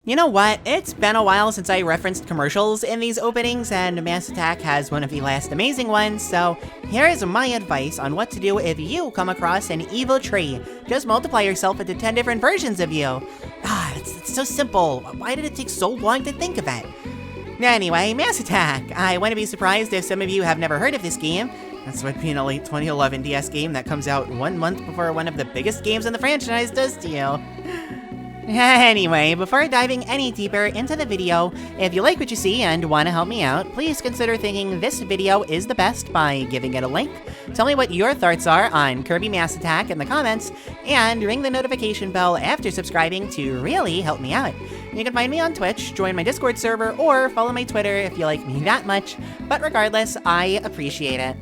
You know what? It's been a while since I referenced commercials in these openings, and Mass Attack has one of the last amazing ones, so here is my advice on what to do if you come across an evil tree. Just multiply yourself into 10 different versions of you. It's so simple. Why did it take so long to think of it? Anyway, Mass Attack. I wouldn't be surprised if some of you have never heard of this game. This would be an late 2011 DS game that comes out 1 month before one of the biggest games in the franchise does to you. Anyway, before diving any deeper into the video, if you like what you see and want to help me out, please consider thinking this video is the best by giving it a like. Tell me what your thoughts are on Kirby Mass Attack in the comments, and ring the notification bell after subscribing to really help me out. You can find me on Twitch, join my Discord server, or follow my Twitter if you like me that much, but regardless, I appreciate it.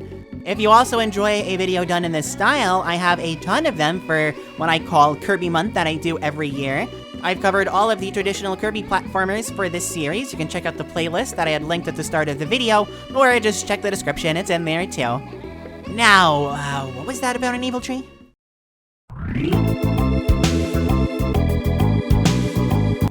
If you also enjoy a video done in this style, I have a ton of them for what I call Kirby Month that I do every year. I've covered all of the traditional Kirby platformers for this series. You can check out the playlist that I had linked at the start of the video, or just check the description, it's in there too. Now, what was that about an evil tree?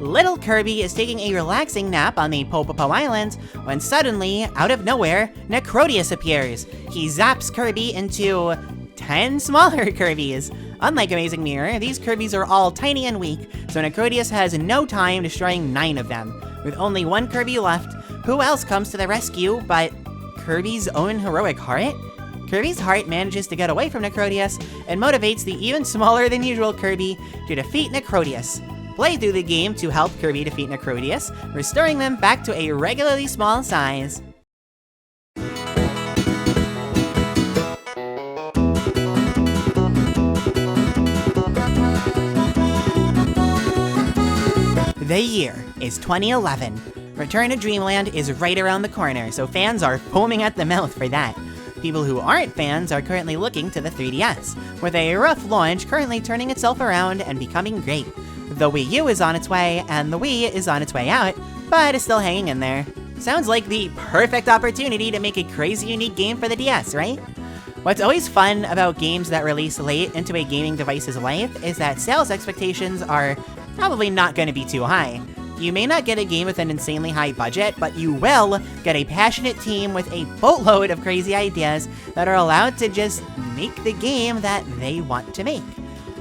Little Kirby is taking a relaxing nap on the Popopo Island when suddenly, out of nowhere, Necrodius appears. He zaps Kirby into 10 smaller Kirbys. Unlike Amazing Mirror, these Kirbys are all tiny and weak, so Necrodius has no time destroying 9 of them. With only 1 Kirby left, who else comes to the rescue but Kirby's own heroic heart? Kirby's heart manages to get away from Necrodius and motivates the even smaller than usual Kirby to defeat Necrodius. Play through the game to help Kirby defeat Necrodius, restoring them back to a regularly small size. The year is 2011. Return to Dreamland is right around the corner, so fans are foaming at the mouth for that. People who aren't fans are currently looking to the 3DS, with a rough launch currently turning itself around and becoming great. The Wii U is on its way, and the Wii is on its way out, but is still hanging in there. Sounds like the perfect opportunity to make a crazy unique game for the DS, right? What's always fun about games that release late into a gaming device's life is that sales expectations are probably not going to be too high. You may not get a game with an insanely high budget, but you will get a passionate team with a boatload of crazy ideas that are allowed to just make the game that they want to make.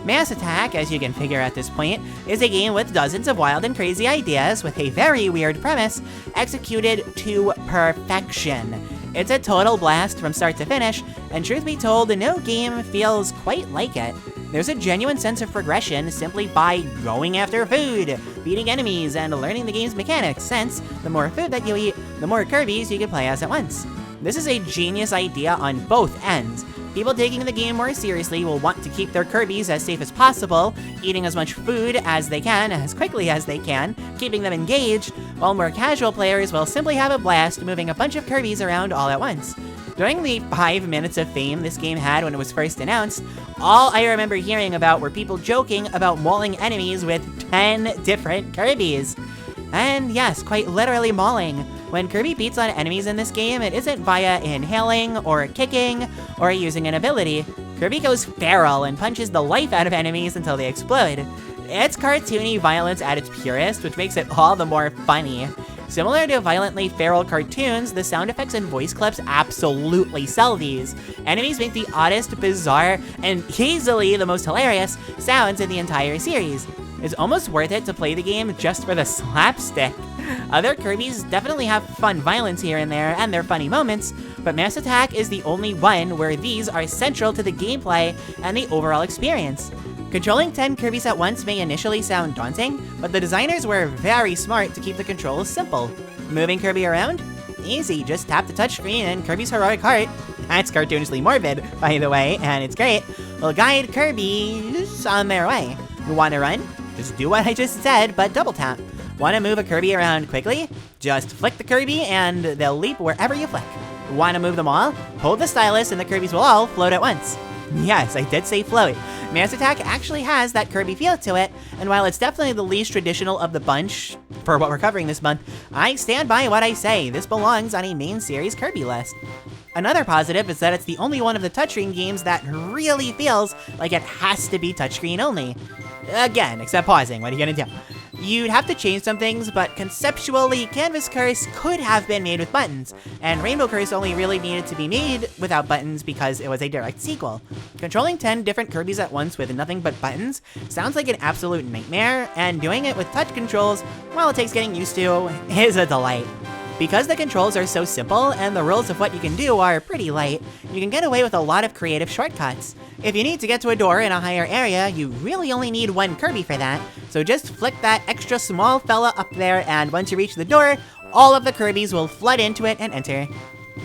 Mass Attack, as you can figure at this point, is a game with dozens of wild and crazy ideas with a very weird premise executed to perfection. It's a total blast from start to finish, and truth be told, no game feels quite like it. There's a genuine sense of progression simply by going after food, beating enemies, and learning the game's mechanics, since the more food that you eat, the more Kirbys you can play as at once. This is a genius idea on both ends. People taking the game more seriously will want to keep their Kirbys as safe as possible, eating as much food as they can, as quickly as they can, keeping them engaged, while more casual players will simply have a blast moving a bunch of Kirbys around all at once. During the 5 minutes of fame this game had when it was first announced, all I remember hearing about were people joking about mauling enemies with 10 different Kirbys. And yes, quite literally mauling. When Kirby beats on enemies in this game, it isn't via inhaling, or kicking, or using an ability. Kirby goes feral and punches the life out of enemies until they explode. It's cartoony violence at its purest, which makes it all the more funny. Similar to violently feral cartoons, the sound effects and voice clips absolutely sell these. Enemies make the oddest, bizarre, and easily the most hilarious sounds in the entire series. It's almost worth it to play the game just for the slapstick. Other Kirbys definitely have fun violence here and there, and their funny moments, but Mass Attack is the only one where these are central to the gameplay and the overall experience. Controlling 10 Kirbys at once may initially sound daunting, but the designers were very smart to keep the controls simple. Moving Kirby around? Easy, just tap the touchscreen and Kirby's heroic heart, that's cartoonishly morbid, by the way, and it's great, will guide Kirbys on their way. You want to run? Just do what I just said, but double tap. Want to move a Kirby around quickly? Just flick the Kirby and they'll leap wherever you flick. Want to move them all? Hold the stylus and the Kirbys will all float at once. Yes, I did say float. Mass Attack actually has that Kirby feel to it, and while it's definitely the least traditional of the bunch for what we're covering this month, I stand by what I say. This belongs on a main series Kirby list. Another positive is that it's the only one of the touchscreen games that really feels like it has to be touchscreen only. Again, except pausing, what are you gonna do? You'd have to change some things, but conceptually, Canvas Curse could have been made with buttons, and Rainbow Curse only really needed to be made without buttons because it was a direct sequel. Controlling 10 different Kirbys at once with nothing but buttons sounds like an absolute nightmare, and doing it with touch controls, while it takes getting used to, is a delight. Because the controls are so simple and the rules of what you can do are pretty light, you can get away with a lot of creative shortcuts. If you need to get to a door in a higher area, you really only need one Kirby for that, so just flick that extra small fella up there, and once you reach the door, all of the Kirbys will flood into it and enter.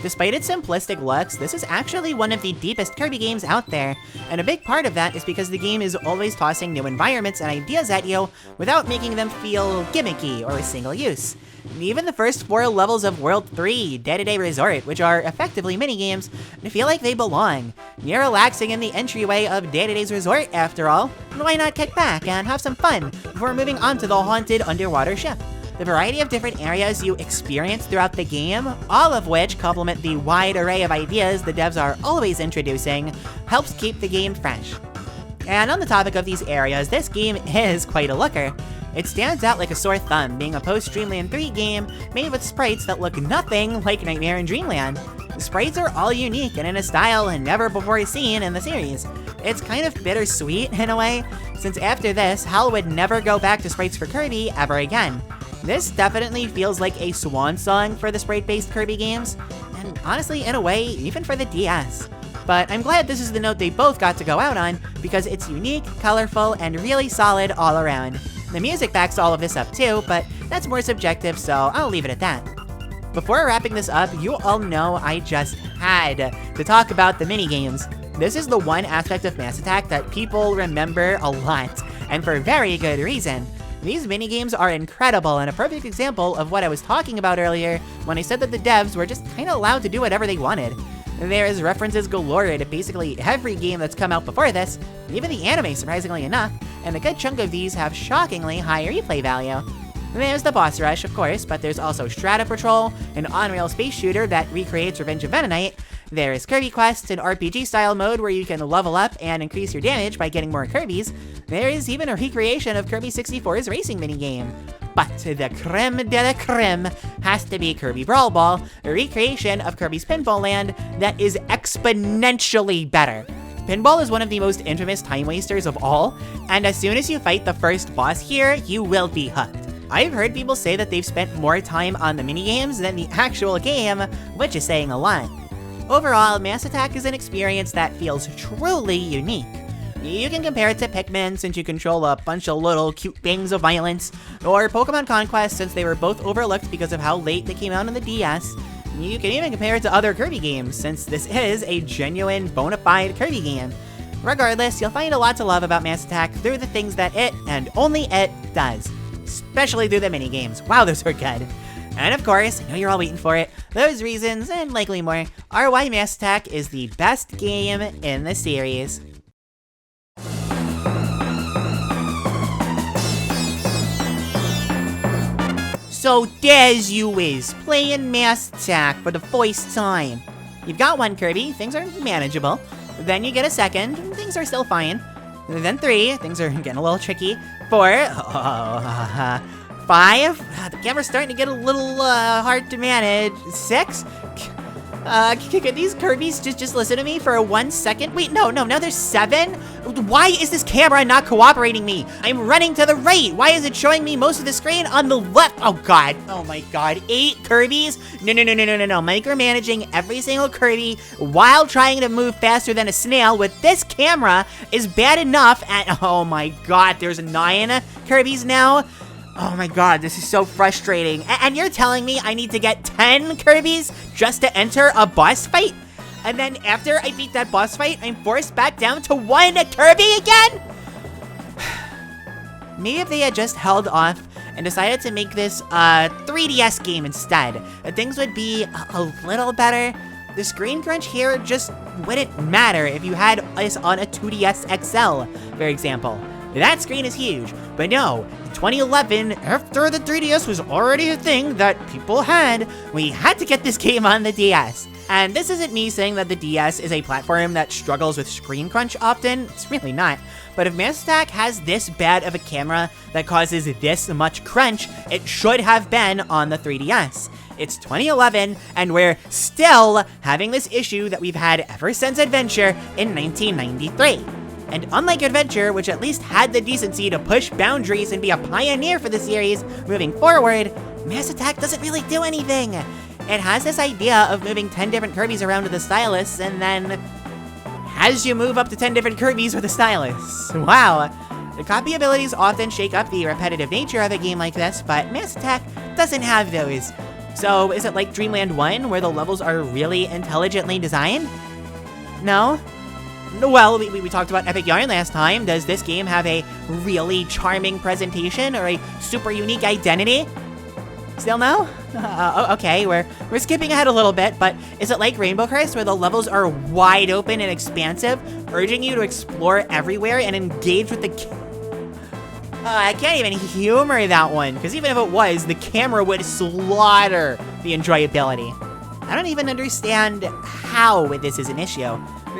Despite its simplistic looks, this is actually one of the deepest Kirby games out there, and a big part of that is because the game is always tossing new environments and ideas at you without making them feel gimmicky or single use. Even the first 4 levels of World 3, Day-to-Day Resort, which are effectively minigames, feel like they belong. You're relaxing in the entryway of Day-to-Day's Resort, after all. Why not kick back and have some fun before moving on to the haunted underwater ship? The variety of different areas you experience throughout the game, all of which complement the wide array of ideas the devs are always introducing, helps keep the game fresh. And on the topic of these areas, this game is quite a looker. It stands out like a sore thumb, being a post-Dreamland 3 game made with sprites that look nothing like Nightmare in Dreamland. The sprites are all unique and in a style never before seen in the series. It's kind of bittersweet in a way, since after this, HAL would never go back to sprites for Kirby ever again. This definitely feels like a swan song for the sprite-based Kirby games, and honestly, in a way, even for the DS. But I'm glad this is the note they both got to go out on, because it's unique, colorful, and really solid all around. The music backs all of this up too, but that's more subjective, so I'll leave it at that. Before wrapping this up, you all know I just had to talk about the minigames. This is the one aspect of Mass Attack that people remember a lot, and for very good reason. These minigames are incredible and a perfect example of what I was talking about earlier when I said that the devs were just kinda allowed to do whatever they wanted. There's references galore to basically every game that's come out before this, even the anime surprisingly enough, and a good chunk of these have shockingly high replay value. There's the boss rush, of course, but there's also Strata Patrol, an on-rail space shooter that recreates Revenge of Venonite. There's Kirby Quest, an RPG-style mode where you can level up and increase your damage by getting more Kirbys. There is even a recreation of Kirby 64's racing minigame. But the creme de la creme has to be Kirby Brawl Ball, a recreation of Kirby's Pinball Land that is exponentially better. Pinball is one of the most infamous time wasters of all, and as soon as you fight the first boss here, you will be hooked. I've heard people say that they've spent more time on the minigames than the actual game, which is saying a lot. Overall, Mass Attack is an experience that feels truly unique. You can compare it to Pikmin since you control a bunch of little cute bangs of violence, or Pokemon Conquest since they were both overlooked because of how late they came out on the DS. You can even compare it to other Kirby games since this is a genuine, bona fide Kirby game. Regardless, you'll find a lot to love about Mass Attack through the things that it, and only it, does. Especially through the minigames. Wow, those are good. And of course, I know you're all waiting for it, those reasons, and likely more, are why Mass Attack is the best game in the series. So there's you is, playing Mass Attack for the first time. You've got one Kirby, things are manageable. Then you get a second, things are still fine. Then 3, things are getting a little tricky. 4, 5, the camera's starting to get a little hard to manage. 6, could these Kirbys just listen to me for 1 second? Wait, no, now there's 7? Why is this camera not cooperating me? I'm running to the right. Why is it showing me most of the screen on the left? Oh god, oh my god, 8 Kirbys? No. Micromanaging every single Kirby while trying to move faster than a snail with this camera is bad enough, and oh my god, there's 9 Kirbys now? Oh my god, this is so frustrating. And you're telling me I need to get 10 Kirbys just to enter a boss fight? And then after I beat that boss fight, I'm forced back down to 1 Kirby again? Maybe if they had just held off and decided to make this a 3DS game instead, things would be a little better. The screen crunch here just wouldn't matter if you had this on a 2DS XL, for example. That screen is huge. But no, 2011, after the 3DS was already a thing that people had, we had to get this game on the DS. And this isn't me saying that the DS is a platform that struggles with screen crunch often. It's really not. But if Mass Attack has this bad of a camera that causes this much crunch, it should have been on the 3DS. It's 2011, and we're still having this issue that we've had ever since Adventure in 1993. And unlike Adventure, which at least had the decency to push boundaries and be a pioneer for the series moving forward, Mass Attack doesn't really do anything. It has this idea of moving 10 different Kirbys around with the stylus, and then has you move up to 10 different Kirbys with the stylus. Wow. The copy abilities often shake up the repetitive nature of a game like this, but Mass Attack doesn't have those. So is it like Dreamland 1, where the levels are really intelligently designed? No? Well, we talked about Epic Yarn last time. Does this game have a really charming presentation or a super unique identity? Still no? Okay, we're skipping ahead a little bit, but is it like Rainbow Crisis, where the levels are wide open and expansive, urging you to explore everywhere and engage with the I can't even humor that one, because even if it was, the camera would slaughter the enjoyability. I don't even understand how this is an issue.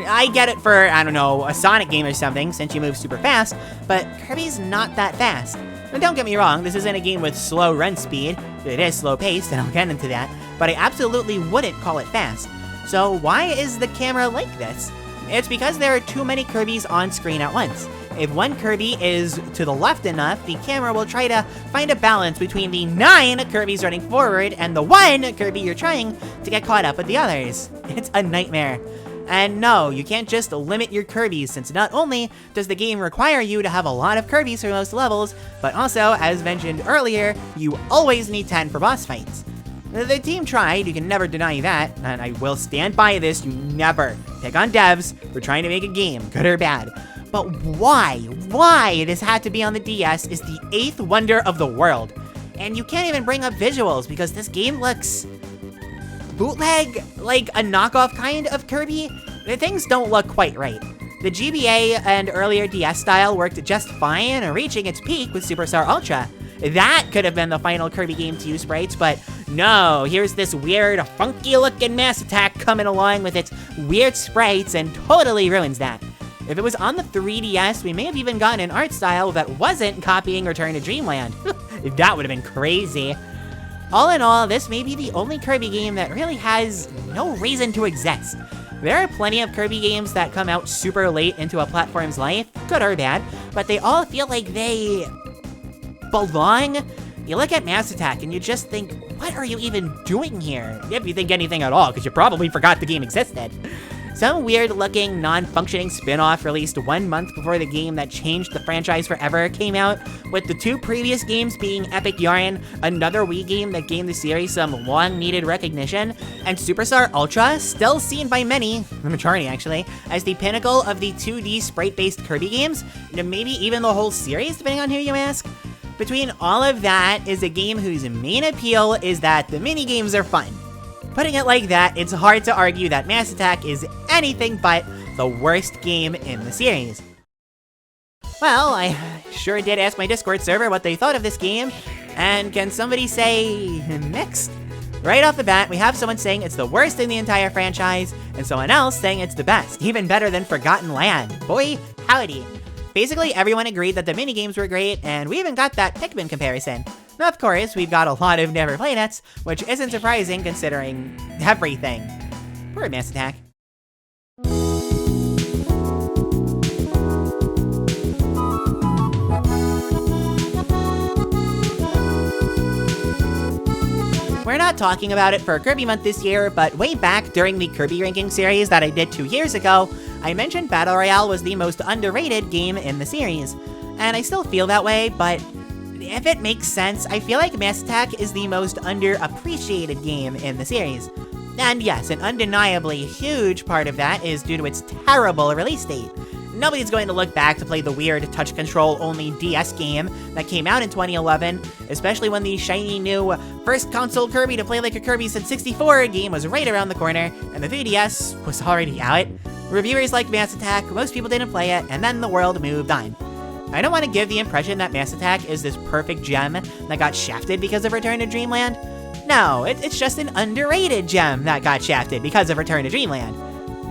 I get it for, I don't know, a Sonic game or something, since you move super fast, but Kirby's not that fast. And don't get me wrong, this isn't a game with slow run speed. It is slow paced, and I'll get into that, but I absolutely wouldn't call it fast. So why is the camera like this? It's because there are too many Kirbys on screen at once. If one Kirby is to the left enough, the camera will try to find a balance between the 9 Kirbys running forward and the 1 Kirby you're trying to get caught up with the others. It's a nightmare. And no, you can't just limit your Kirbys, since not only does the game require you to have a lot of Kirbys for most levels, but also, as mentioned earlier, you always need 10 for boss fights. The team tried, you can never deny that, and I will stand by this, you never pick on devs for trying to make a game, good or bad. But why this had to be on the DS is the 8th wonder of the world. And you can't even bring up visuals because this game looks bootleg, like a knockoff kind of Kirby. The things don't look quite right. The GBA and earlier DS style worked just fine, reaching its peak with Superstar Ultra. That could have been the final Kirby game to use sprites, but no, here's this weird, funky-looking Mass Attack coming along with its weird sprites and totally ruins that. If it was on the 3DS, we may have even gotten an art style that wasn't copying Return to Dreamland. That would have been crazy. All in all, this may be the only Kirby game that really has no reason to exist. There are plenty of Kirby games that come out super late into a platform's life, good or bad, but they all feel like they belong. You look at Mass Attack and you just think, what are you even doing here? If you think anything at all, because you probably forgot the game existed. Some weird-looking, non-functioning spin-off released 1 month before the game that changed the franchise forever came out, with the 2 previous games being Epic Yarn, another Wii game that gained the series some long-needed recognition, and Superstar Ultra, still seen by many, the majority actually, as the pinnacle of the 2D sprite-based Kirby games, and maybe even the whole series, depending on who you ask. Between all of that is a game whose main appeal is that the mini-games are fun. Putting it like that, it's hard to argue that Mass Attack is anything but the worst game in the series. Well, I sure did ask my Discord server what they thought of this game, and can somebody say mixed? Right off the bat, we have someone saying it's the worst in the entire franchise, and someone else saying it's the best, even better than Forgotten Land. Boy, howdy. Basically, everyone agreed that the minigames were great, and we even got that Pikmin comparison. Now, of course, we've got a lot of never played it's, which isn't surprising considering everything. Poor Mass Attack. We're not talking about it for Kirby Month this year, but way back during the Kirby ranking series that I did 2 years ago, I mentioned Battle Royale was the most underrated game in the series. And I still feel that way, but if it makes sense, I feel like Mass Attack is the most underappreciated game in the series. And yes, an undeniably huge part of that is due to its terrible release date. Nobody's going to look back to play the weird touch control only DS game that came out in 2011, especially when the shiny new first console Kirby to play like a Kirby since 64 game was right around the corner, and the 3DS was already out. Reviewers liked Mass Attack, most people didn't play it, and then the world moved on. I don't want to give the impression that Mass Attack is this perfect gem that got shafted because of Return to Dreamland. No, it's just an underrated gem that got shafted because of Return to Dreamland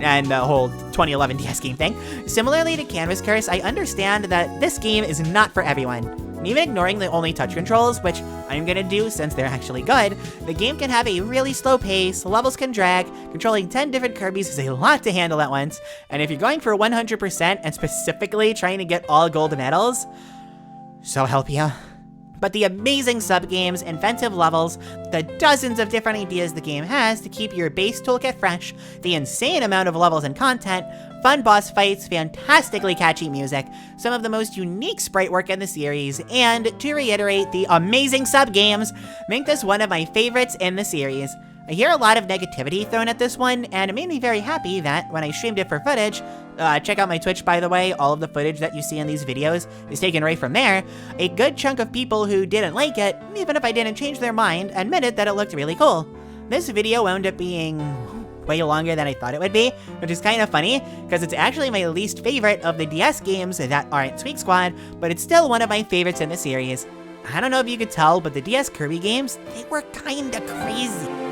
and the whole 2011 DS game thing. Similarly to Canvas Curse, I understand that this game is not for everyone. And even ignoring the only touch controls, which I'm gonna do since they're actually good, the game can have a really slow pace, levels can drag, controlling 10 different Kirbys is a lot to handle at once, and if you're going for 100% and specifically trying to get all gold medals, so help ya. But the amazing subgames, inventive levels, the dozens of different ideas the game has to keep your base toolkit fresh, the insane amount of levels and content, fun boss fights, fantastically catchy music, some of the most unique sprite work in the series, and, to reiterate, the amazing subgames make this one of my favorites in the series. I hear a lot of negativity thrown at this one, and it made me very happy that when I streamed it for footage, check out my Twitch by the way, all of the footage that you see in these videos is taken right from there, a good chunk of people who didn't like it, even if I didn't change their mind, admitted that it looked really cool. This video wound up being way longer than I thought it would be, which is kind of funny, because it's actually my least favorite of the DS games that aren't Squeak Squad, but it's still one of my favorites in the series. I don't know if you could tell, but the DS Kirby games, they were kinda crazy.